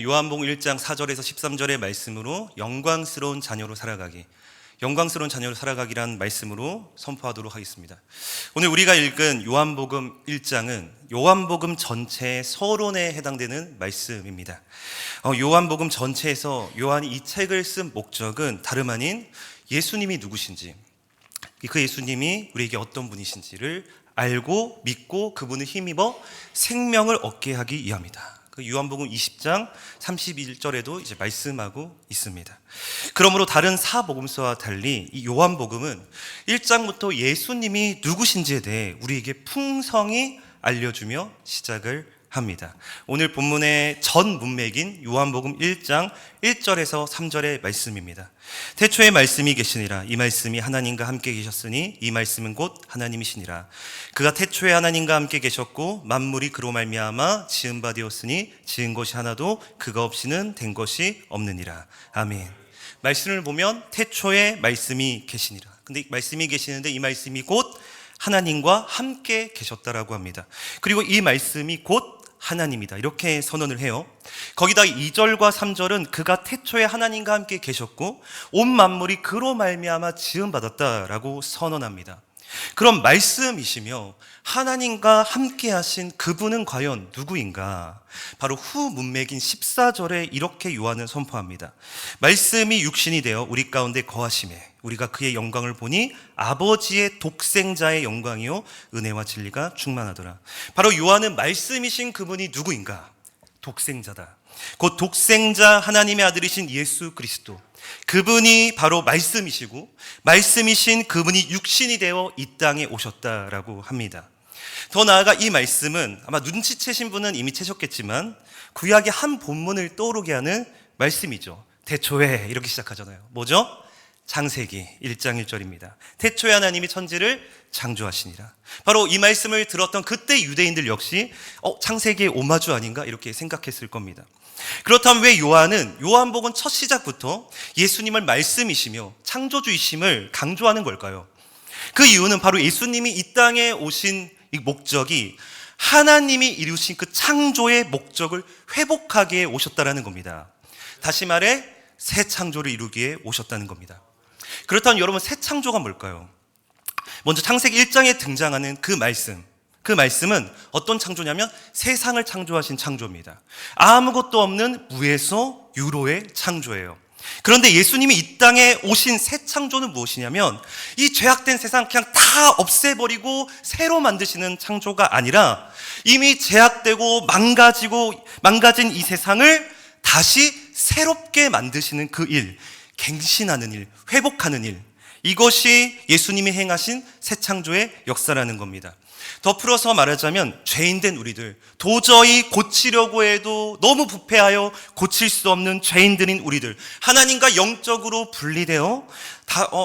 요한복음 1장 4절에서 13절의 말씀으로 영광스러운 자녀로 살아가기란 말씀으로 선포하도록 하겠습니다. 오늘 우리가 읽은 요한복음 1장은 요한복음 전체의 서론에 해당되는 말씀입니다. 요한복음 전체에서 요한이 이 책을 쓴 목적은 다름 아닌 예수님이 누구신지, 그 예수님이 우리에게 어떤 분이신지를 알고 믿고 그분을 힘입어 생명을 얻게 하기 위함이다. 그 요한복음 20장 31절에도 이제 말씀하고 있습니다. 그러므로 다른 사복음서와 달리 이 요한복음은 1장부터 예수님이 누구신지에 대해 우리에게 풍성히 알려주며 시작을 합니다. 오늘 본문의 전 문맥인 요한복음 1장 1절에서 3절의 말씀입니다. 태초에 말씀이 계시니라. 이 말씀이 하나님과 함께 계셨으니 이 말씀은 곧 하나님이시니라. 그가 태초에 하나님과 함께 계셨고 만물이 그로 말미암아 지은 바 되었으니 지은 것이 하나도 그가 없이는 된 것이 없느니라. 아멘. 말씀을 보면 태초에 말씀이 계시니라. 근데 말씀이 계시는데 이 말씀이 곧 하나님과 함께 계셨다라고 합니다. 그리고 이 말씀이 곧 하나님이다, 이렇게 선언을 해요. 거기다 2절과 3절은 그가 태초에 하나님과 함께 계셨고 온 만물이 그로 말미암아 지음받았다라고 선언합니다. 그럼 말씀이시며 하나님과 함께 하신 그분은 과연 누구인가? 바로 후 문맥인 14절에 이렇게 요한은 선포합니다. 말씀이 육신이 되어 우리 가운데 거하심에 우리가 그의 영광을 보니 아버지의 독생자의 영광이요 은혜와 진리가 충만하더라. 바로 요한은 말씀이신 그분이 누구인가? 독생자다. 곧 독생자 하나님의 아들이신 예수 그리스도, 그분이 바로 말씀이시고 말씀이신 그분이 육신이 되어 이 땅에 오셨다라고 합니다. 더 나아가 이 말씀은 아마 눈치채신 분은 이미 채셨겠지만 구약의 한 본문을 떠오르게 하는 말씀이죠. 태초에 이렇게 시작하잖아요. 뭐죠? 창세기 1장 1절입니다. 태초에 하나님이 천지를 창조하시니라. 바로 이 말씀을 들었던 그때 유대인들 역시 창세기의 오마주 아닌가 이렇게 생각했을 겁니다. 그렇다면 왜 요한은 요한복음 첫 시작부터 예수님을 말씀이시며 창조주이심을 강조하는 걸까요? 그 이유는 바로 예수님이 이 땅에 오신 이 목적이 하나님이 이루신 그 창조의 목적을 회복하기에 오셨다라는 겁니다. 다시 말해 새 창조를 이루기에 오셨다는 겁니다. 그렇다면 여러분, 새 창조가 뭘까요? 먼저 창세기 1장에 등장하는 그 말씀은 어떤 창조냐면 세상을 창조하신 창조입니다. 아무것도 없는 무에서 유로의 창조예요. 그런데 예수님이 이 땅에 오신 새 창조는 무엇이냐면 이 죄악된 세상 그냥 다 없애버리고 새로 만드시는 창조가 아니라 이미 죄악되고 망가진 이 세상을 다시 새롭게 만드시는 그 일, 갱신하는 일, 회복하는 일, 이것이 예수님이 행하신 새 창조의 역사라는 겁니다. 더 풀어서 말하자면 죄인된 우리들, 도저히 고치려고 해도 너무 부패하여 고칠 수 없는 죄인들인 우리들, 하나님과 영적으로 분리되어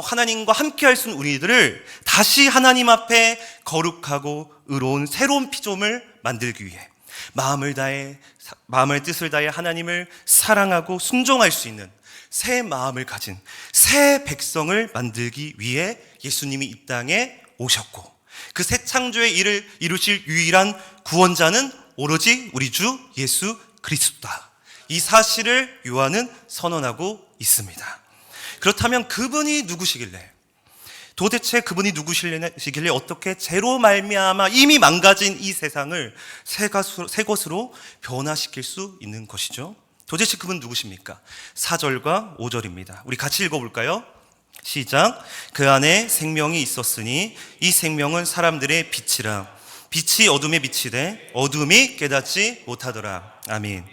하나님과 함께 할 수 있는 우리들을 다시 하나님 앞에 거룩하고 의로운 새로운 피조물 만들기 위해 마음을 뜻을 다해 하나님을 사랑하고 순종할 수 있는 새 마음을 가진 새 백성을 만들기 위해 예수님이 이 땅에 오셨고, 그 새 창조의 일을 이루실 유일한 구원자는 오로지 우리 주 예수 그리스도다. 이 사실을 요한은 선언하고 있습니다. 그렇다면 그분이 누구시길래, 도대체 그분이 누구시길래 어떻게 죄로 말미암아 이미 망가진 이 세상을 새 것으로 변화시킬 수 있는 것이죠? 도대체 그분 누구십니까? 4절과 5절입니다. 우리 같이 읽어볼까요? 시작. 그 안에 생명이 있었으니 이 생명은 사람들의 빛이라. 빛이 어둠에 비치되 어둠이 깨닫지 못하더라. 아멘.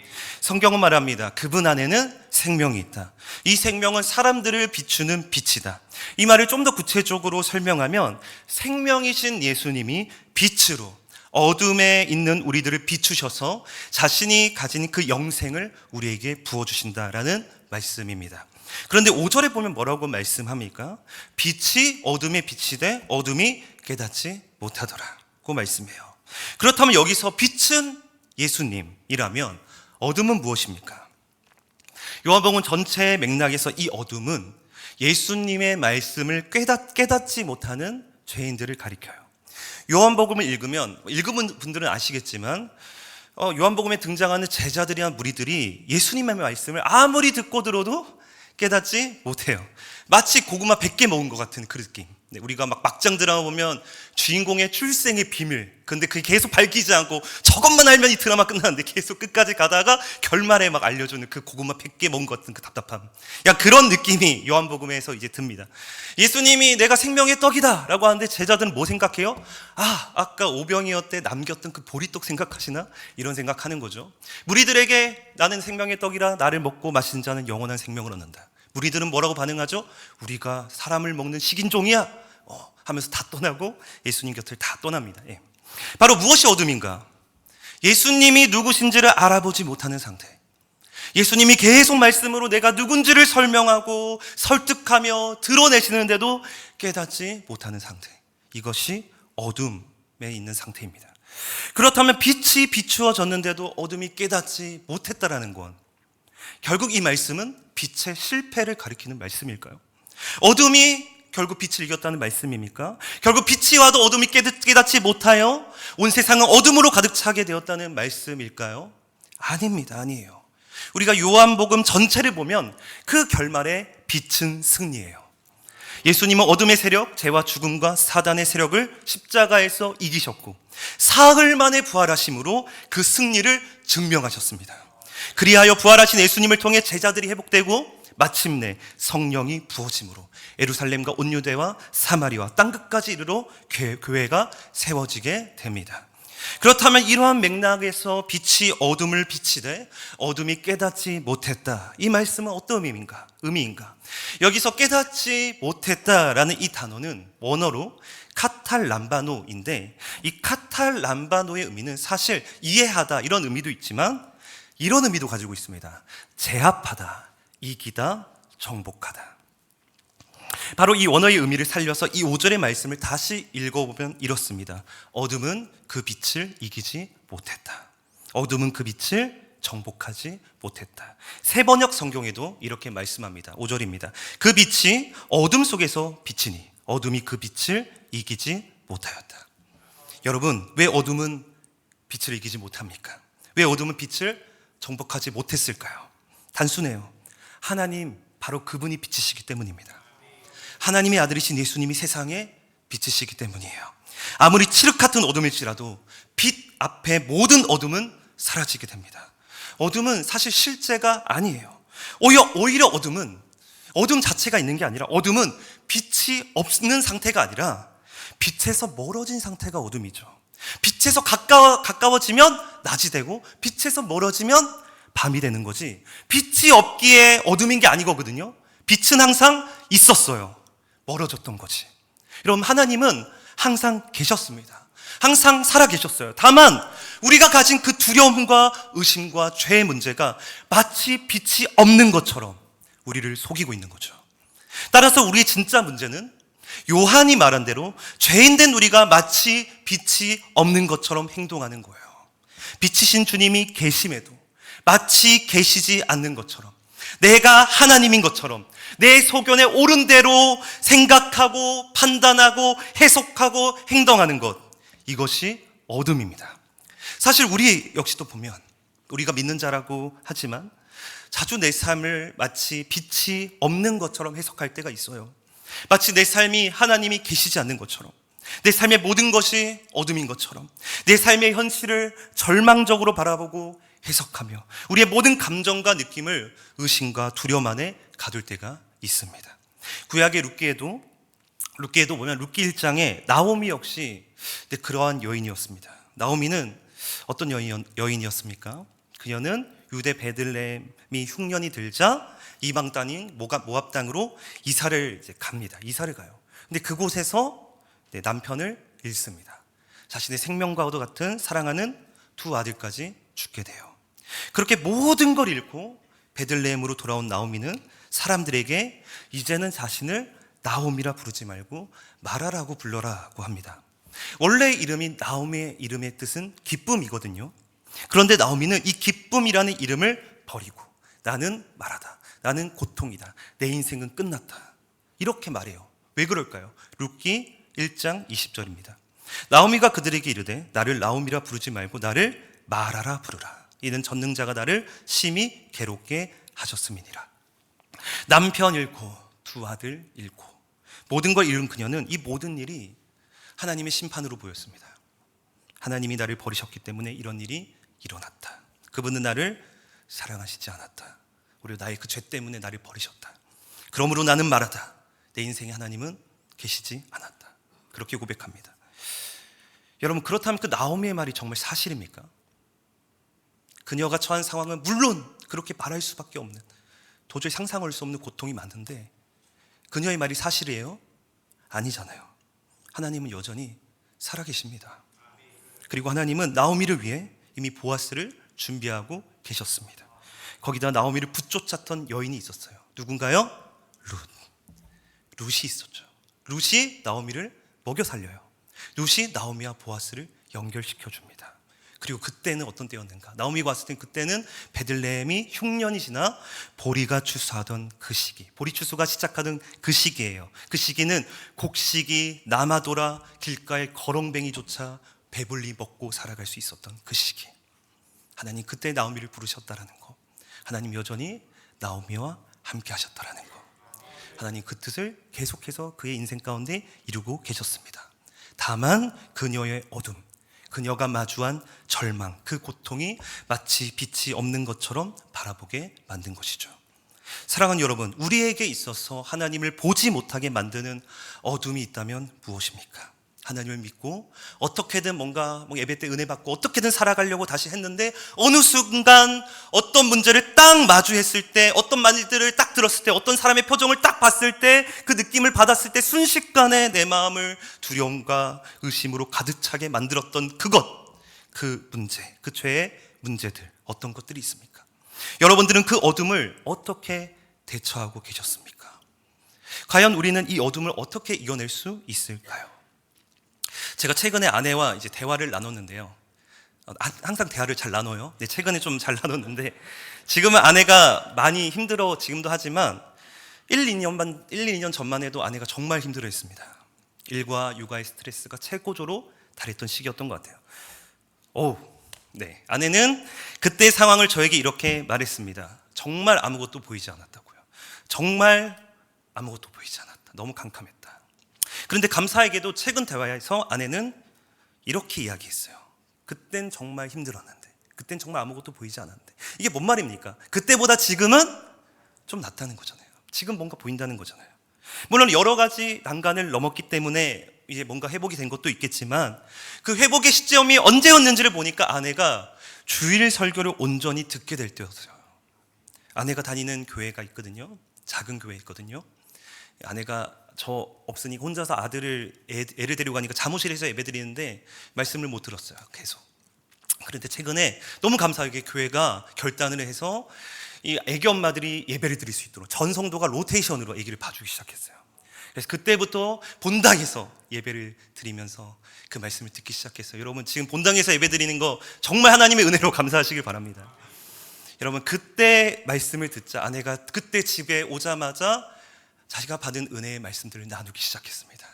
성경은 말합니다. 그분 안에는 생명이 있다. 이 생명은 사람들을 비추는 빛이다. 이 말을 좀 더 구체적으로 설명하면 생명이신 예수님이 빛으로 어둠에 있는 우리들을 비추셔서 자신이 가진 그 영생을 우리에게 부어주신다라는 말씀입니다. 그런데 5절에 보면 뭐라고 말씀합니까? 빛이 어둠에 비치되 어둠이 깨닫지 못하더라고 말씀해요. 그렇다면 여기서 빛은 예수님이라면 어둠은 무엇입니까? 요한복음 전체의 맥락에서 이 어둠은 예수님의 말씀을 깨닫지 못하는 죄인들을 가리켜요. 요한복음을 읽으면, 읽은 분들은 아시겠지만 요한복음에 등장하는 제자들이나 무리들이 예수님의 말씀을 아무리 듣고 들어도 깨닫지 못해요. 마치 고구마 100개 먹은 것 같은 그 느낌. 우리가 막 막장 드라마 보면 주인공의 출생의 비밀, 근데 그게 계속 밝히지 않고 저것만 알면 이 드라마 끝나는데 계속 끝까지 가다가 결말에 막 알려주는 그 고구마 100개 먹은 것 같은 그 답답함. 그런 느낌이 요한복음에서 이제 듭니다. 예수님이 내가 생명의 떡이다 라고 하는데 제자들은 뭐 생각해요? 아까 오병이어 때 남겼던 그 보리떡 생각하시나? 이런 생각하는 거죠. 무리들에게 나는 생명의 떡이라 나를 먹고 마시는 자는 영원한 생명을 얻는다. 무리들은 뭐라고 반응하죠? 우리가 사람을 먹는 식인종이야 하면서 다 떠나고 예수님 곁을 다 떠납니다. 바로 무엇이 어둠인가? 예수님이 누구신지를 알아보지 못하는 상태. 예수님이 계속 말씀으로 내가 누군지를 설명하고 설득하며 드러내시는데도 깨닫지 못하는 상태. 이것이 어둠에 있는 상태입니다. 그렇다면 빛이 비추어졌는데도 어둠이 깨닫지 못했다라는 건 결국 이 말씀은 빛의 실패를 가리키는 말씀일까요? 어둠이 결국 빛을 이겼다는 말씀입니까? 결국 빛이 와도 어둠이 깨닫지 못하여 온 세상은 어둠으로 가득 차게 되었다는 말씀일까요? 아닙니다. 아니에요. 우리가 요한복음 전체를 보면 그 결말에 빛은 승리예요. 예수님은 어둠의 세력, 죄와 죽음과 사단의 세력을 십자가에서 이기셨고 사흘 만에 부활하심으로 그 승리를 증명하셨습니다. 그리하여 부활하신 예수님을 통해 제자들이 회복되고 마침내 성령이 부어짐으로 예루살렘과 온 유대와 사마리아 땅끝까지 이르러 교회가 세워지게 됩니다. 그렇다면 이러한 맥락에서 빛이 어둠을 비치되 어둠이 깨닫지 못했다. 이 말씀은 어떤 의미인가? 여기서 깨닫지 못했다라는 이 단어는 원어로 카탈람바노인데 이 카탈람바노의 의미는 사실 이해하다 이런 의미도 있지만 이런 의미도 가지고 있습니다. 제압하다, 이기다, 정복하다. 바로 이 원어의 의미를 살려서 이 5절의 말씀을 다시 읽어보면 이렇습니다. 어둠은 그 빛을 이기지 못했다. 어둠은 그 빛을 정복하지 못했다. 세번역 성경에도 이렇게 말씀합니다. 5절입니다. 그 빛이 어둠 속에서 비치니 어둠이 그 빛을 이기지 못하였다. 여러분, 왜 어둠은 빛을 이기지 못합니까? 왜 어둠은 빛을 정복하지 못했을까요? 단순해요. 하나님, 바로 그분이 빛이시기 때문입니다. 하나님의 아들이신 예수님이 세상에 빛이시기 때문이에요. 아무리 칠흑 같은 어둠일지라도 빛 앞에 모든 어둠은 사라지게 됩니다. 어둠은 사실 실제가 아니에요. 오히려 어둠 자체가 있는 게 아니라 어둠은 빛이 없는 상태가 아니라 빛에서 멀어진 상태가 어둠이죠. 빛에서 가까워지면 낮이 되고 빛에서 멀어지면 밤이 되는 거지, 빛이 없기에 어둠인 게 아니거든요. 빛은 항상 있었어요. 멀어졌던 거지. 여러분, 하나님은 항상 계셨습니다. 항상 살아 계셨어요. 다만 우리가 가진 그 두려움과 의심과 죄의 문제가 마치 빛이 없는 것처럼 우리를 속이고 있는 거죠. 따라서 우리의 진짜 문제는 요한이 말한 대로 죄인된 우리가 마치 빛이 없는 것처럼 행동하는 거예요. 빛이신 주님이 계심에도 마치 계시지 않는 것처럼, 내가 하나님인 것처럼 내 소견에 옳은 대로 생각하고 판단하고 해석하고 행동하는 것, 이것이 어둠입니다. 사실 우리 역시도 보면 우리가 믿는 자라고 하지만 자주 내 삶을 마치 빛이 없는 것처럼 해석할 때가 있어요. 마치 내 삶이 하나님이 계시지 않는 것처럼, 내 삶의 모든 것이 어둠인 것처럼, 내 삶의 현실을 절망적으로 바라보고 해석하며 우리의 모든 감정과 느낌을 의심과 두려움 안에 가둘 때가 있습니다. 구약의 룻기에도 보면 룻기 1장에 나오미 역시 그러한 여인이었습니다. 나오미는 어떤 여인이었습니까? 그녀는 유대 베들레헴이 흉년이 들자 이방 땅인 모압 땅으로 이사를 갑니다. 이사를 가요. 근데 그곳에서 남편을 잃습니다. 자신의 생명과도 같은 사랑하는 두 아들까지 죽게 돼요. 그렇게 모든 걸 잃고 베들레헴으로 돌아온 나오미는 사람들에게 이제는 자신을 나오미라 부르지 말고 마라라고 불러라고 합니다. 원래 이름이 나오미의 이름의 뜻은 기쁨이거든요. 그런데 나오미는 이 기쁨이라는 이름을 버리고 나는 마라다, 나는 고통이다, 내 인생은 끝났다, 이렇게 말해요. 왜 그럴까요? 룻기 1장 20절입니다. 나오미가 그들에게 이르되 나를 나오미라 부르지 말고 나를 말하라 부르라. 이는 전능자가 나를 심히 괴롭게 하셨음이니라. 남편 잃고 두 아들 잃고 모든 걸 잃은 그녀는 이 모든 일이 하나님의 심판으로 보였습니다. 하나님이 나를 버리셨기 때문에 이런 일이 일어났다. 그분은 나를 사랑하시지 않았다. 오히려 나의 그 죄 때문에 나를 버리셨다. 그러므로 나는 말하다. 내 인생에 하나님은 계시지 않았다. 그렇게 고백합니다. 여러분, 그렇다면 그 나오미의 말이 정말 사실입니까? 그녀가 처한 상황은 물론 그렇게 말할 수밖에 없는, 도저히 상상할 수 없는 고통이 많은데 그녀의 말이 사실이에요? 아니잖아요. 하나님은 여전히 살아계십니다. 그리고 하나님은 나오미를 위해 이미 보아스를 준비하고 계셨습니다. 거기다 나오미를 붙쫓았던 여인이 있었어요. 누군가요? 룻이 있었죠. 룻이 나오미를 먹여 살려요. 룻이 나오미와 보아스를 연결시켜 줍니다. 그리고 그때는 어떤 때였는가? 나오미가 왔을 때 그때는 베들레헴이 흉년이 지나 보리가 추수하던 그 시기, 보리 추수가 시작하던 그 시기예요. 그 시기는 곡식이 남아돌아 길가의 거렁뱅이조차 배불리 먹고 살아갈 수 있었던 그 시기. 하나님 그때 나오미를 부르셨다라는 거, 하나님 여전히 나오미와 함께 하셨다라는 거, 하나님 그 뜻을 계속해서 그의 인생 가운데 이루고 계셨습니다. 다만 그녀의 어둠, 그녀가 마주한 절망, 그 고통이 마치 빛이 없는 것처럼 바라보게 만든 것이죠. 사랑하는 여러분, 우리에게 있어서 하나님을 보지 못하게 만드는 어둠이 있다면 무엇입니까? 하나님을 믿고 어떻게든 뭔가 예배 때 은혜 받고 어떻게든 살아가려고 다시 했는데 어느 순간 어떤 문제를 딱 마주했을 때, 어떤 말들을 딱 들었을 때, 어떤 사람의 표정을 딱 봤을 때, 그 느낌을 받았을 때 순식간에 내 마음을 두려움과 의심으로 가득 차게 만들었던 그 문제, 그 죄의 문제들, 어떤 것들이 있습니까? 여러분들은 그 어둠을 어떻게 대처하고 계셨습니까? 과연 우리는 이 어둠을 어떻게 이겨낼 수 있을까요? 제가 최근에 아내와 이제 대화를 나눴는데요. 항상 대화를 잘 나눠요. 네, 최근에 좀 잘 나눴는데, 지금은 아내가 많이 힘들어 지금도 하지만 1-2년 전만 해도 아내가 정말 힘들어 했습니다. 일과 육아의 스트레스가 최고조로 달했던 시기였던 것 같아요. 네, 아내는 그때 상황을 저에게 이렇게 말했습니다. 정말 아무것도 보이지 않았다고요. 정말 아무것도 보이지 않았다. 너무 캄캄했다. 그런데 감사하게도 최근 대화에서 아내는 이렇게 이야기했어요. 그땐 정말 힘들었는데, 그땐 정말 아무것도 보이지 않았는데. 이게 뭔 말입니까? 그때보다 지금은 좀 낫다는 거잖아요. 지금 뭔가 보인다는 거잖아요. 물론 여러 가지 난간을 넘었기 때문에 이제 뭔가 회복이 된 것도 있겠지만, 그 회복의 시점이 언제였는지를 보니까 아내가 주일 설교를 온전히 듣게 될 때였어요. 아내가 다니는 교회가 있거든요. 작은 교회 있거든요. 아내가 저 없으니 혼자서 애를 데리고 가니까 사무실에서 예배 드리는데 말씀을 못 들었어요. 계속. 그런데 최근에 너무 감사하게 교회가 결단을 해서 이 애기 엄마들이 예배를 드릴 수 있도록 전 성도가 로테이션으로 아기를 봐주기 시작했어요. 그래서 그때부터 본당에서 예배를 드리면서 그 말씀을 듣기 시작했어요. 여러분, 지금 본당에서 예배 드리는 거 정말 하나님의 은혜로 감사하시길 바랍니다. 여러분, 그때 말씀을 듣자 아내가 그때 집에 오자마자 자기가 받은 은혜의 말씀들을 나누기 시작했습니다.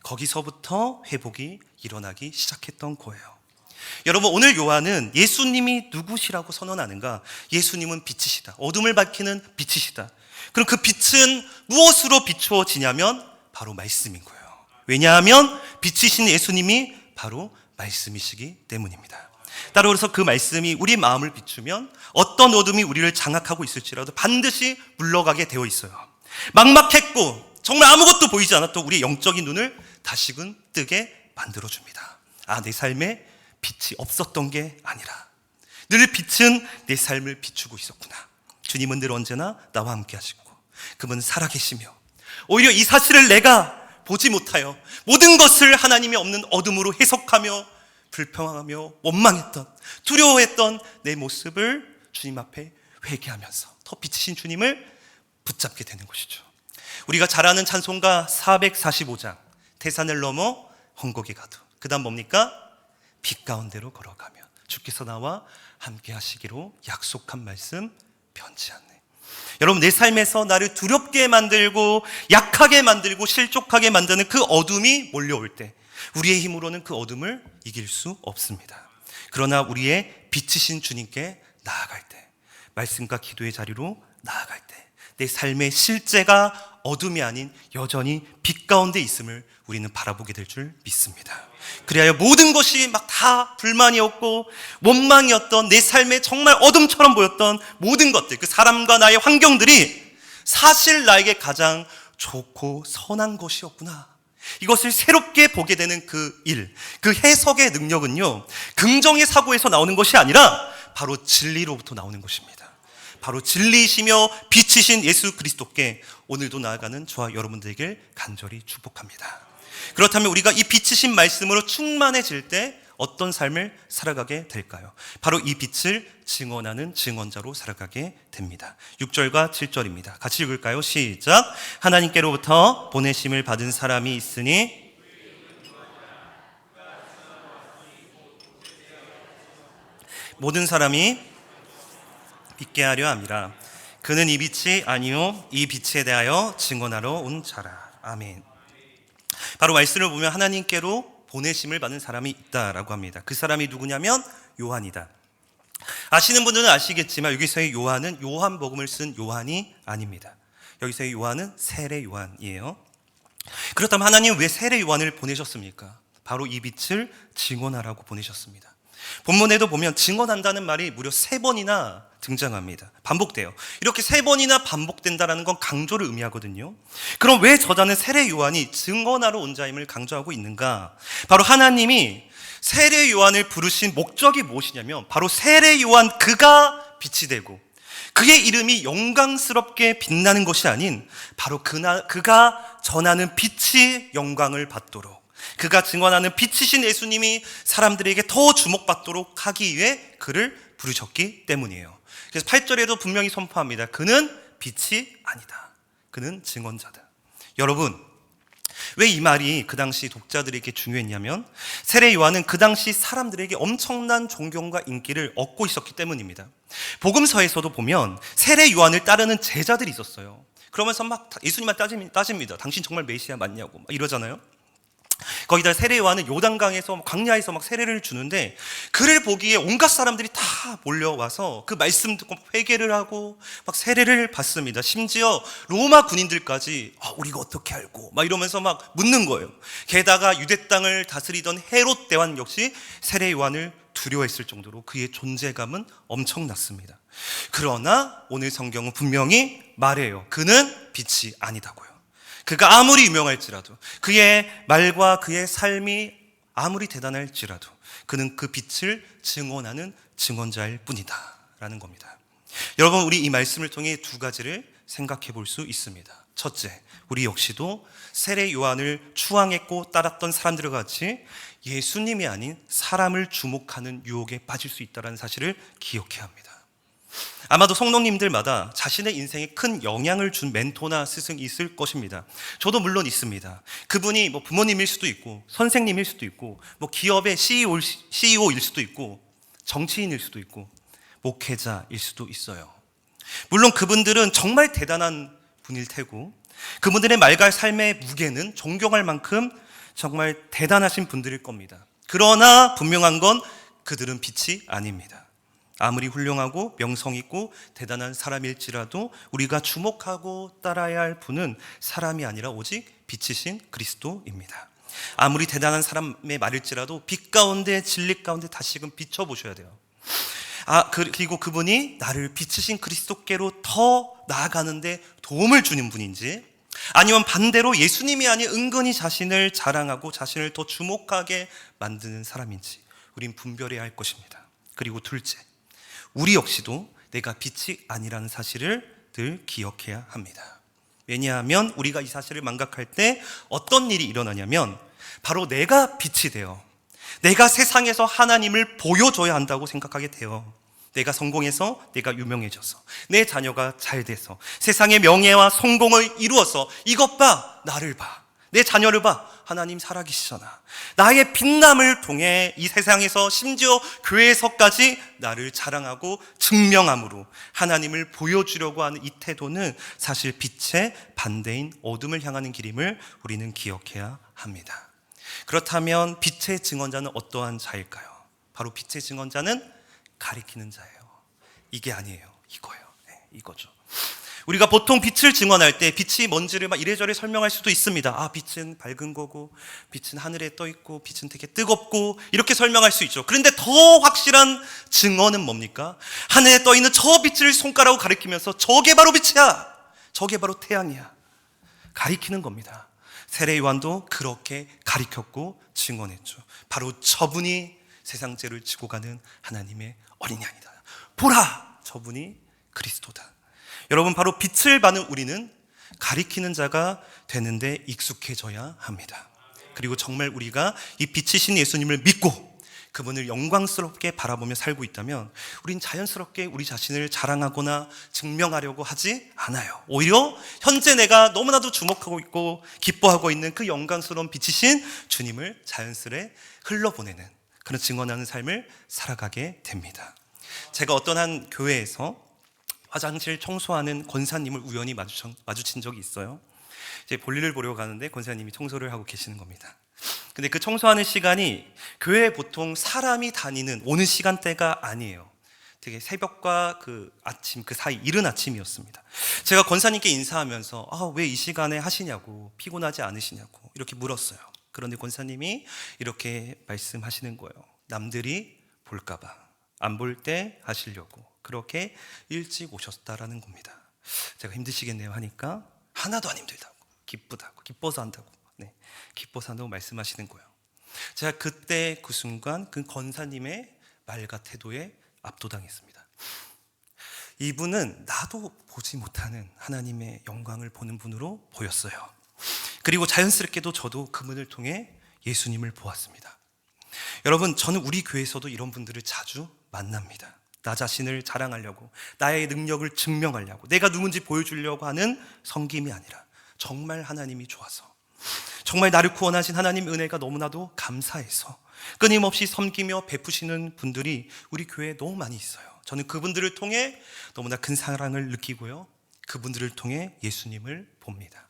거기서부터 회복이 일어나기 시작했던 거예요. 여러분, 오늘 요한은 예수님이 누구시라고 선언하는가? 예수님은 빛이시다. 어둠을 밝히는 빛이시다. 그럼 그 빛은 무엇으로 비추어지냐면 바로 말씀인 거예요. 왜냐하면 빛이신 예수님이 바로 말씀이시기 때문입니다. 따로 그래서 그 말씀이 우리 마음을 비추면 어떤 어둠이 우리를 장악하고 있을지라도 반드시 물러가게 되어 있어요. 막막했고 정말 아무것도 보이지 않았던 우리의 영적인 눈을 다시금 뜨게 만들어줍니다. 내 삶에 빛이 없었던 게 아니라 늘 빛은 내 삶을 비추고 있었구나. 주님은 늘 언제나 나와 함께 하시고 그분은 살아계시며 오히려 이 사실을 내가 보지 못하여 모든 것을 하나님이 없는 어둠으로 해석하며 불평하며 원망했던, 두려워했던 내 모습을 주님 앞에 회개하면서 더 빛이신 주님을 붙잡게 되는 것이죠. 우리가 잘 아는 찬송가 445장, 태산을 넘어 헝곡에 가도, 그 다음 뭡니까? 빛 가운데로 걸어가며 주께서 나와 함께 하시기로 약속한 말씀 변치 않네. 여러분, 내 삶에서 나를 두렵게 만들고 약하게 만들고 실족하게 만드는 그 어둠이 몰려올 때 우리의 힘으로는 그 어둠을 이길 수 없습니다. 그러나 우리의 빛이신 주님께 나아갈 때, 말씀과 기도의 자리로 나아갈 때, 내 삶의 실제가 어둠이 아닌 여전히 빛 가운데 있음을 우리는 바라보게 될 줄 믿습니다. 그리하여 모든 것이 막 다 불만이었고 원망이었던 내 삶에 정말 어둠처럼 보였던 모든 것들, 그 사람과 나의 환경들이 사실 나에게 가장 좋고 선한 것이었구나, 이것을 새롭게 보게 되는 그 일, 그 해석의 능력은요, 긍정의 사고에서 나오는 것이 아니라 바로 진리로부터 나오는 것입니다. 바로 진리이시며 빛이신 예수 그리스도께 오늘도 나아가는 저와 여러분들에게 간절히 축복합니다. 그렇다면 우리가 이 빛이신 말씀으로 충만해질 때 어떤 삶을 살아가게 될까요? 바로 이 빛을 증언하는 증언자로 살아가게 됩니다. 6절과 7절입니다. 같이 읽을까요? 시작. 하나님께로부터 보내심을 받은 사람이 있으니 모든 사람이 믿게 하려 함이라. 그는 이 빛이 아니요 이 빛에 대하여 증언하러 온 자라. 아멘. 바로 말씀을 보면 하나님께로 보내심을 받은 사람이 있다라고 합니다. 그 사람이 누구냐면 요한이다. 아시는 분들은 아시겠지만 여기서의 요한은 요한복음을 쓴 요한이 아닙니다. 여기서의 요한은 세례 요한이에요. 그렇다면 하나님 왜 세례 요한을 보내셨습니까? 바로 이 빛을 증언하라고 보내셨습니다. 본문에도 보면 증언한다는 말이 무려 3번이나 등장합니다. 반복돼요. 이렇게 3번이나 반복된다는 건 강조를 의미하거든요. 그럼 왜 저자는 세례 요한이 증언하러 온 자임을 강조하고 있는가? 바로 하나님이 세례 요한을 부르신 목적이 무엇이냐면 바로 세례 요한 그가 빛이 되고 그의 이름이 영광스럽게 빛나는 것이 아닌 바로 그가 전하는 빛이 영광을 받도록, 그가 증언하는 빛이신 예수님이 사람들에게 더 주목받도록 하기 위해 그를 부르셨기 때문이에요. 그래서 8절에도 분명히 선포합니다. 그는 빛이 아니다. 그는 증언자다. 여러분, 왜 이 말이 그 당시 독자들에게 중요했냐면 세례 요한은 그 당시 사람들에게 엄청난 존경과 인기를 얻고 있었기 때문입니다. 복음서에서도 보면 세례 요한을 따르는 제자들이 있었어요. 그러면서 막 예수님한테 따집니다. 당신 정말 메시아 맞냐고 막 이러잖아요. 거기다 세례 요한은 요단강에서 광야에서 막 세례를 주는데 그를 보기에 온갖 사람들이 다 몰려와서 그 말씀 듣고 회개를 하고 막 세례를 받습니다. 심지어 로마 군인들까지 우리가 어떻게 알고 막 이러면서 막 묻는 거예요. 게다가 유대 땅을 다스리던 헤롯 대왕 역시 세례 요한을 두려워했을 정도로 그의 존재감은 엄청났습니다. 그러나 오늘 성경은 분명히 말해요. 그는 빛이 아니다고요. 그가 아무리 유명할지라도, 그의 말과 그의 삶이 아무리 대단할지라도 그는 그 빛을 증언하는 증언자일 뿐이다 라는 겁니다. 여러분, 우리 이 말씀을 통해 2가지를 생각해 볼 수 있습니다. 첫째, 우리 역시도 세례 요한을 추앙했고 따랐던 사람들과 같이 예수님이 아닌 사람을 주목하는 유혹에 빠질 수 있다는 사실을 기억해야 합니다. 아마도 성도님들마다 자신의 인생에 큰 영향을 준 멘토나 스승이 있을 것입니다. 저도 물론 있습니다. 그분이 부모님일 수도 있고 선생님일 수도 있고 기업의 CEO일 수도 있고 정치인일 수도 있고 목회자일 수도 있어요. 물론 그분들은 정말 대단한 분일 테고 그분들의 말과 삶의 무게는 존경할 만큼 정말 대단하신 분들일 겁니다. 그러나 분명한 건 그들은 빛이 아닙니다. 아무리 훌륭하고 명성 있고 대단한 사람일지라도 우리가 주목하고 따라야 할 분은 사람이 아니라 오직 빛이신 그리스도입니다. 아무리 대단한 사람의 말일지라도 빛 가운데 진리 가운데 다시금 비춰보셔야 돼요. 그리고 그분이 나를 빛이신 그리스도께로 더 나아가는데 도움을 주는 분인지 아니면 반대로 예수님이 아닌 은근히 자신을 자랑하고 자신을 더 주목하게 만드는 사람인지 우린 분별해야 할 것입니다. 그리고 둘째, 우리 역시도 내가 빛이 아니라는 사실을 늘 기억해야 합니다. 왜냐하면 우리가 이 사실을 망각할 때 어떤 일이 일어나냐면 바로 내가 빛이 되어 내가 세상에서 하나님을 보여줘야 한다고 생각하게 돼요. 내가 성공해서, 내가 유명해져서, 내 자녀가 잘 돼서, 세상의 명예와 성공을 이루어서 이것 봐, 나를 봐, 내 자녀를 봐, 하나님 살아계시잖아. 나의 빛남을 통해 이 세상에서 심지어 교회에서까지 나를 자랑하고 증명함으로 하나님을 보여주려고 하는 이 태도는 사실 빛의 반대인 어둠을 향하는 길임을 우리는 기억해야 합니다. 그렇다면 빛의 증언자는 어떠한 자일까요? 바로 빛의 증언자는 가리키는 자예요. 이게 아니에요. 이거예요. 이거죠. 우리가 보통 빛을 증언할 때 빛이 뭔지를 막 이래저래 설명할 수도 있습니다. 아, 빛은 밝은 거고, 빛은 하늘에 떠 있고, 빛은 되게 뜨겁고, 이렇게 설명할 수 있죠. 그런데 더 확실한 증언은 뭡니까? 하늘에 떠 있는 저 빛을 손가락으로 가리키면서 저게 바로 빛이야, 저게 바로 태양이야, 가리키는 겁니다. 세례 요한도 그렇게 가리켰고 증언했죠. 바로 저분이 세상 죄를 지고 가는 하나님의 어린 양이다. 보라, 저분이 그리스도다. 여러분, 바로 빛을 받는 우리는 가리키는 자가 되는데 익숙해져야 합니다. 그리고 정말 우리가 이 빛이신 예수님을 믿고 그분을 영광스럽게 바라보며 살고 있다면 우린 자연스럽게 우리 자신을 자랑하거나 증명하려고 하지 않아요. 오히려 현재 내가 너무나도 주목하고 있고 기뻐하고 있는 그 영광스러운 빛이신 주님을 자연스레 흘러보내는 그런 증언하는 삶을 살아가게 됩니다. 제가 어떤 한 교회에서 화장실 청소하는 권사님을 우연히 마주친 적이 있어요. 이제 볼일을 보러 가는데 권사님이 청소를 하고 계시는 겁니다. 근데 그 청소하는 시간이 교회에 보통 사람이 다니는 오는 시간대가 아니에요. 되게 새벽과 그 아침 그 사이 이른 아침이었습니다. 제가 권사님께 인사하면서 왜 이 시간에 하시냐고, 피곤하지 않으시냐고 이렇게 물었어요. 그런데 권사님이 이렇게 말씀하시는 거예요. 남들이 볼까 봐 안 볼 때 하시려고 그렇게 일찍 오셨다라는 겁니다. 제가 힘드시겠네요 하니까 하나도 안 힘들다고, 기쁘다고, 기뻐서 한다고, 기뻐서 한다고 말씀하시는 거예요. 제가 그때 그 순간 그 권사님의 말과 태도에 압도당했습니다. 이분은 나도 보지 못하는 하나님의 영광을 보는 분으로 보였어요. 그리고 자연스럽게도 저도 그분을 통해 예수님을 보았습니다. 여러분, 저는 우리 교회에서도 이런 분들을 자주 만납니다. 나 자신을 자랑하려고, 나의 능력을 증명하려고, 내가 누군지 보여주려고 하는 섬김이 아니라 정말 하나님이 좋아서, 정말 나를 구원하신 하나님의 은혜가 너무나도 감사해서 끊임없이 섬기며 베푸시는 분들이 우리 교회에 너무 많이 있어요. 저는 그분들을 통해 너무나 큰 사랑을 느끼고요, 그분들을 통해 예수님을 봅니다.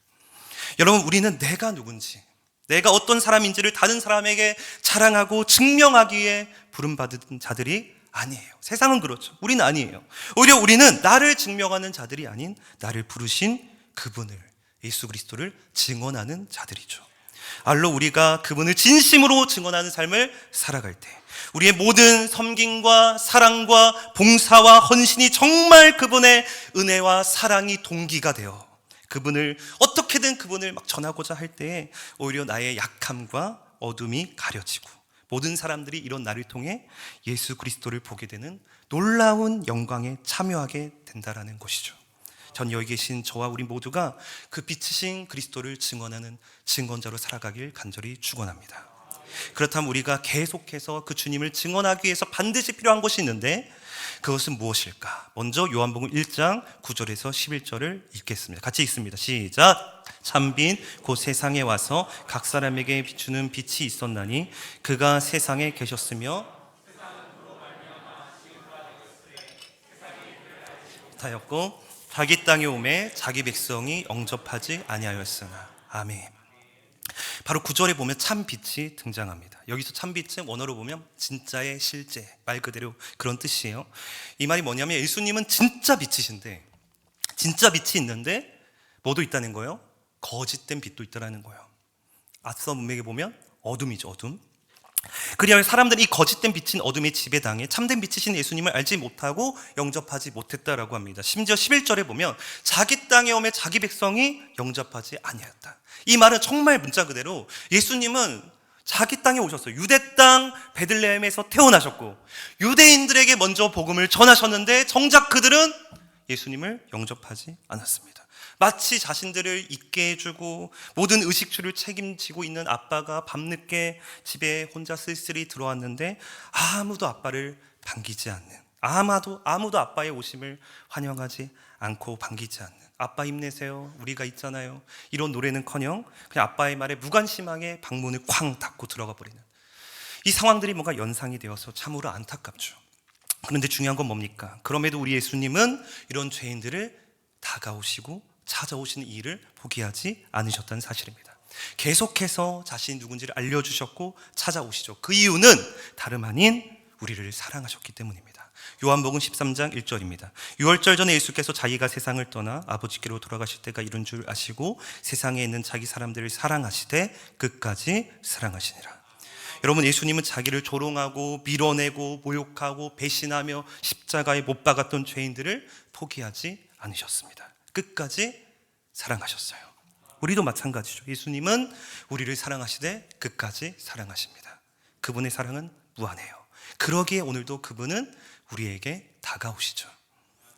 여러분, 우리는 내가 누군지, 내가 어떤 사람인지를 다른 사람에게 자랑하고 증명하기 위해 부름받은 자들이 아니에요. 세상은 그렇죠. 우리는 아니에요. 오히려 우리는 나를 증명하는 자들이 아닌 나를 부르신 그분을, 예수 그리스도를 증언하는 자들이죠. 알로 우리가 그분을 진심으로 증언하는 삶을 살아갈 때 우리의 모든 섬김과 사랑과 봉사와 헌신이 정말 그분의 은혜와 사랑이 동기가 되어 그분을 어떻게든 그분을 막 전하고자 할 때에 오히려 나의 약함과 어둠이 가려지고 모든 사람들이 이런 나를 통해 예수 그리스도를 보게 되는 놀라운 영광에 참여하게 된다라는 것이죠. 전 여기 계신 저와 우리 모두가 그 빛이신 그리스도를 증언하는 증언자로 살아가길 간절히 축원합니다. 그렇다면 우리가 계속해서 그 주님을 증언하기 위해서 반드시 필요한 것이 있는데 그것은 무엇일까? 먼저 요한복음 1장 9절에서 11절을 읽겠습니다. 같이 읽습니다. 시작. 참빛 곧 세상에 와서 각 사람에게 비추는 빛이 있었나니 그가 세상에 계셨으며 하였고 자기 땅에 오매 자기 백성이 영접하지 아니하였으나. 아멘. 바로 9절에 보면 참빛이 등장합니다. 여기서 참빛은 원어로 보면 진짜의 실제, 말 그대로 그런 뜻이에요. 이 말이 뭐냐면 예수님은 진짜 빛이신데, 진짜 빛이 있는데 뭐도 있다는 거예요? 거짓된 빛도 있다는 거예요. 앞서 문맥에 보면 어둠이죠, 어둠. 그리하여 사람들이 이 거짓된 빛인 어둠의 지배당해 참된 빛이신 예수님을 알지 못하고 영접하지 못했다라고 합니다. 심지어 11절에 보면 자기 땅에 오매 자기 백성이 영접하지 아니하였다. 이 말은 정말 문자 그대로 예수님은 자기 땅에 오셨어요. 유대 땅 베들레헴에서 태어나셨고 유대인들에게 먼저 복음을 전하셨는데 정작 그들은 예수님을 영접하지 않았습니다. 마치 자신들을 잊게 해주고 모든 의식주를 책임지고 있는 아빠가 밤늦게 집에 혼자 쓸쓸히 들어왔는데 아무도 아빠를 반기지 않는, 아무도 아빠의 오심을 환영하지 않고 반기지 않는, 아빠 힘내세요, 우리가 있잖아요, 이런 노래는커녕 그냥 아빠의 말에 무관심하게 방문을 쾅 닫고 들어가 버리는 이 상황들이 뭔가 연상이 되어서 참으로 안타깝죠. 그런데 중요한 건 뭡니까? 그럼에도 우리 예수님은 이런 죄인들을 다가오시고 찾아오시는 일을 포기하지 않으셨다는 사실입니다. 계속해서 자신이 누군지를 알려주셨고 찾아오시죠. 그 이유는 다름 아닌 우리를 사랑하셨기 때문입니다. 요한복음 13장 1절입니다. 유월절 전에 예수께서 자기가 세상을 떠나 아버지께로 돌아가실 때가 이른 줄 아시고 세상에 있는 자기 사람들을 사랑하시되 끝까지 사랑하시니라. 여러분, 예수님은 자기를 조롱하고 밀어내고 모욕하고 배신하며 십자가에 못 박았던 죄인들을 포기하지 않으셨습니다. 끝까지 사랑하셨어요. 우리도 마찬가지죠. 예수님은 우리를 사랑하시되 끝까지 사랑하십니다. 그분의 사랑은 무한해요. 그러기에 오늘도 그분은 우리에게 다가오시죠.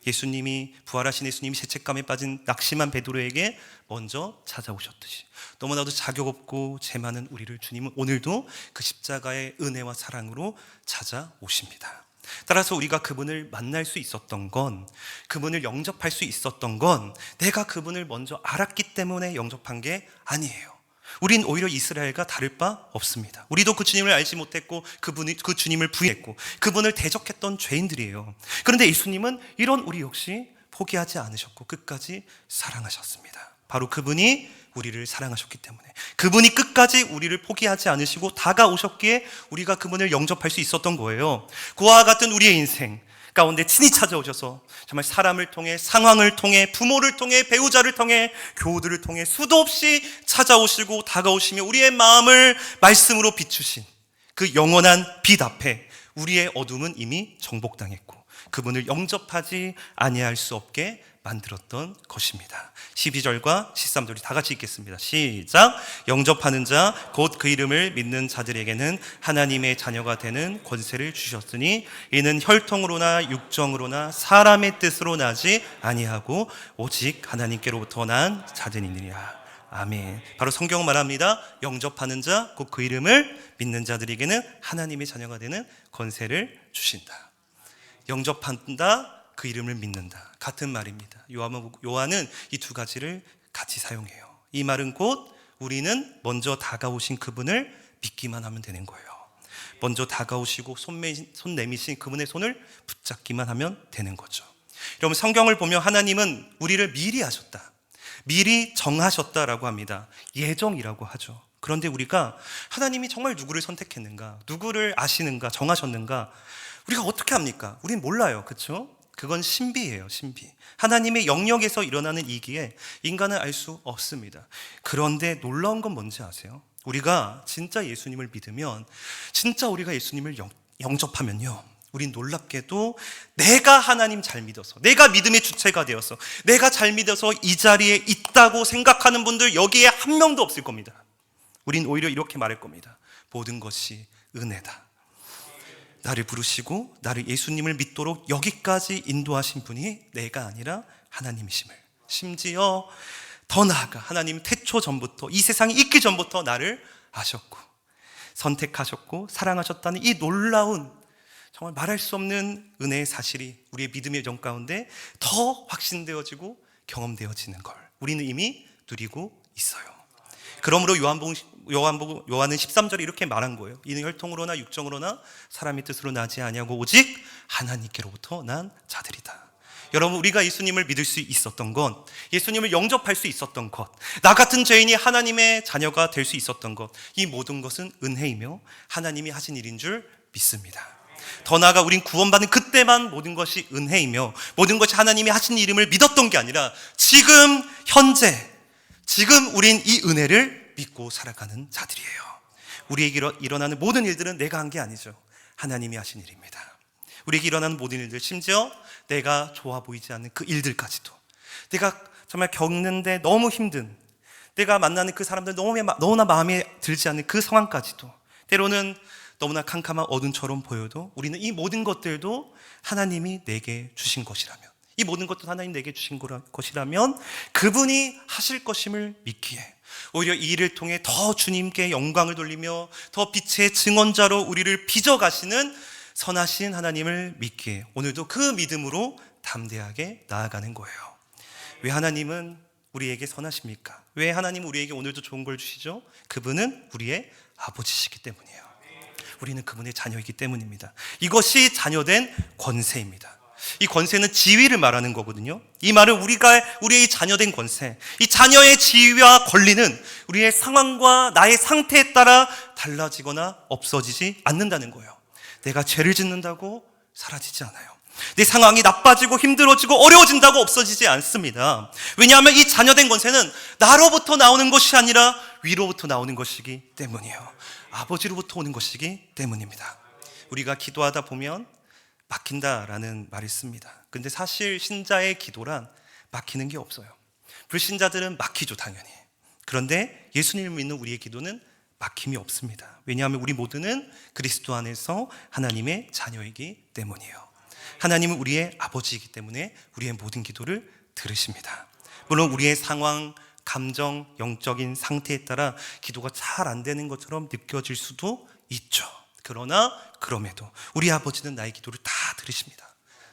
예수님이, 부활하신 예수님이 죄책감에 빠진 낙심한 베드로에게 먼저 찾아오셨듯이 너무나도 자격 없고 죄 많은 우리를 주님은 오늘도 그 십자가의 은혜와 사랑으로 찾아오십니다. 따라서 우리가 그분을 만날 수 있었던 건, 그분을 영접할 수 있었던 건 내가 그분을 먼저 알았기 때문에 영접한 게 아니에요. 우린 오히려 이스라엘과 다를 바 없습니다. 우리도 그 주님을 알지 못했고 그 주님을 부인했고 그분을 대적했던 죄인들이에요. 그런데 예수님은 이런 우리 역시 포기하지 않으셨고 끝까지 사랑하셨습니다. 바로 그분이 우리를 사랑하셨기 때문에, 그분이 끝까지 우리를 포기하지 않으시고 다가오셨기에 우리가 그분을 영접할 수 있었던 거예요. 그와 같은 우리의 인생 가운데 친히 찾아오셔서 정말 사람을 통해, 상황을 통해, 부모를 통해, 배우자를 통해, 교우들을 통해 수도 없이 찾아오시고 다가오시며 우리의 마음을 말씀으로 비추신 그 영원한 빛 앞에 우리의 어둠은 이미 정복당했고 그분을 영접하지 아니할 수 없게 만들었던 것입니다. 12절과 13절이 다 같이 읽겠습니다. 시작. 영접하는 자 곧 그 이름을 믿는 자들에게는 하나님의 자녀가 되는 권세를 주셨으니 이는 혈통으로나 육정으로나 사람의 뜻으로 나지 아니하고 오직 하나님께로부터 난 자들이니라. 아멘. 바로 성경은 말합니다. 영접하는 자 곧 그 이름을 믿는 자들에게는 하나님의 자녀가 되는 권세를 주신다. 영접한다, 그 이름을 믿는다. 같은 말입니다. 요한은 이 두 가지를 같이 사용해요. 이 말은 곧 우리는 먼저 다가오신 그분을 믿기만 하면 되는 거예요. 먼저 다가오시고 손 내미신 그분의 손을 붙잡기만 하면 되는 거죠. 여러분, 성경을 보면 하나님은 우리를 미리 하셨다, 미리 정하셨다라고 합니다. 예정이라고 하죠. 그런데 우리가 하나님이 정말 누구를 선택했는가, 누구를 아시는가, 정하셨는가, 우리가 어떻게 합니까? 우린 몰라요. 그렇죠? 그건 신비예요, 신비. 하나님의 영역에서 일어나는 일이기에 인간은 알 수 없습니다. 그런데 놀라운 건 뭔지 아세요? 우리가 진짜 예수님을 믿으면, 진짜 우리가 예수님을 영접하면요, 우린 놀랍게도 내가 하나님 잘 믿어서, 내가 믿음의 주체가 되어서, 내가 잘 믿어서 이 자리에 있다고 생각하는 분들 여기에 한 명도 없을 겁니다. 우린 오히려 이렇게 말할 겁니다. 모든 것이 은혜다. 나를 부르시고 나를 예수님을 믿도록 여기까지 인도하신 분이 내가 아니라 하나님이심을, 심지어 더 나아가 하나님 태초 전부터, 이 세상이 있기 전부터 나를 아셨고 선택하셨고 사랑하셨다는 이 놀라운, 정말 말할 수 없는 은혜의 사실이 우리의 믿음의 정 가운데 더 확신되어지고 경험되어지는 걸 우리는 이미 누리고 있어요. 그러므로 요한은 13절에 이렇게 말한 거예요. 이는 혈통으로나 육정으로나 사람의 뜻으로 나지 아니하고 오직 하나님께로부터 난 자들이다. 여러분, 우리가 예수님을 믿을 수 있었던 것, 예수님을 영접할 수 있었던 것, 나 같은 죄인이 하나님의 자녀가 될 수 있었던 것, 이 모든 것은 은혜이며 하나님이 하신 일인 줄 믿습니다. 더 나아가 우린 구원받은 그때만 모든 것이 은혜이며 모든 것이 하나님이 하신 일임을 믿었던 게 아니라 지금 현재, 지금 우린 이 은혜를 믿고 살아가는 자들이에요. 우리에게 일어나는 모든 일들은 내가 한 게 아니죠. 하나님이 하신 일입니다. 우리에게 일어나는 모든 일들, 심지어 내가 좋아 보이지 않는 그 일들까지도, 내가 정말 겪는데 너무 힘든, 내가 만나는 그 사람들 너무나 마음에 들지 않는 그 상황까지도, 때로는 너무나 캄캄한 어둠처럼 보여도 우리는 이 모든 것들도 하나님이 내게 주신 것이라면, 이 모든 것도 하나님 내게 주신 것이라면 그분이 하실 것임을 믿기에 오히려 이 일을 통해 더 주님께 영광을 돌리며 더 빛의 증언자로 우리를 빚어가시는 선하신 하나님을 믿기에 오늘도 그 믿음으로 담대하게 나아가는 거예요. 왜 하나님은 우리에게 선하십니까? 왜 하나님은 우리에게 오늘도 좋은 걸 주시죠? 그분은 우리의 아버지시기 때문이에요. 우리는 그분의 자녀이기 때문입니다. 이것이 자녀된 권세입니다. 이 권세는 지위를 말하는 거거든요. 이 말은 우리의 자녀된 권세, 이 자녀의 지위와 권리는 우리의 상황과 나의 상태에 따라 달라지거나 없어지지 않는다는 거예요. 내가 죄를 짓는다고 사라지지 않아요. 내 상황이 나빠지고 힘들어지고 어려워진다고 없어지지 않습니다. 왜냐하면 이 자녀된 권세는 나로부터 나오는 것이 아니라 위로부터 나오는 것이기 때문이에요. 아버지로부터 오는 것이기 때문입니다. 우리가 기도하다 보면 막힌다라는 말을 씁니다. 근데 사실 신자의 기도란 막히는 게 없어요. 불신자들은 막히죠, 당연히. 그런데 예수님을 믿는 우리의 기도는 막힘이 없습니다. 왜냐하면 우리 모두는 그리스도 안에서 하나님의 자녀이기 때문이에요. 하나님은 우리의 아버지이기 때문에 우리의 모든 기도를 들으십니다. 물론 우리의 상황, 감정, 영적인 상태에 따라 기도가 잘 안 되는 것처럼 느껴질 수도 있죠. 그러나 그럼에도 우리 아버지는 나의 기도를 다 들으십니다.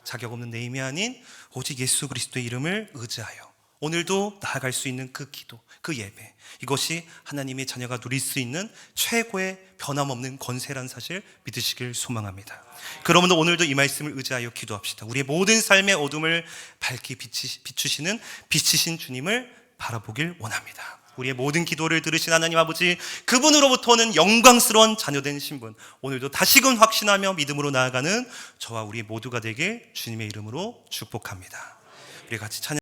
자격 없는 내 힘이 아닌 오직 예수 그리스도의 이름을 의지하여 오늘도 나아갈 수 있는 그 기도, 그 예배, 이것이 하나님의 자녀가 누릴 수 있는 최고의 변함없는 권세라는 사실 믿으시길 소망합니다. 그러므로 오늘도 이 말씀을 의지하여 기도합시다. 우리의 모든 삶의 어둠을 밝히 비추시는 빛이신 주님을 바라보길 원합니다. 우리의 모든 기도를 들으신 하나님 아버지, 그분으로부터 오는 영광스러운 자녀된 신분, 오늘도 다시금 확신하며 믿음으로 나아가는 저와 우리 모두가 되길 주님의 이름으로 축복합니다. 우리 같이 찬양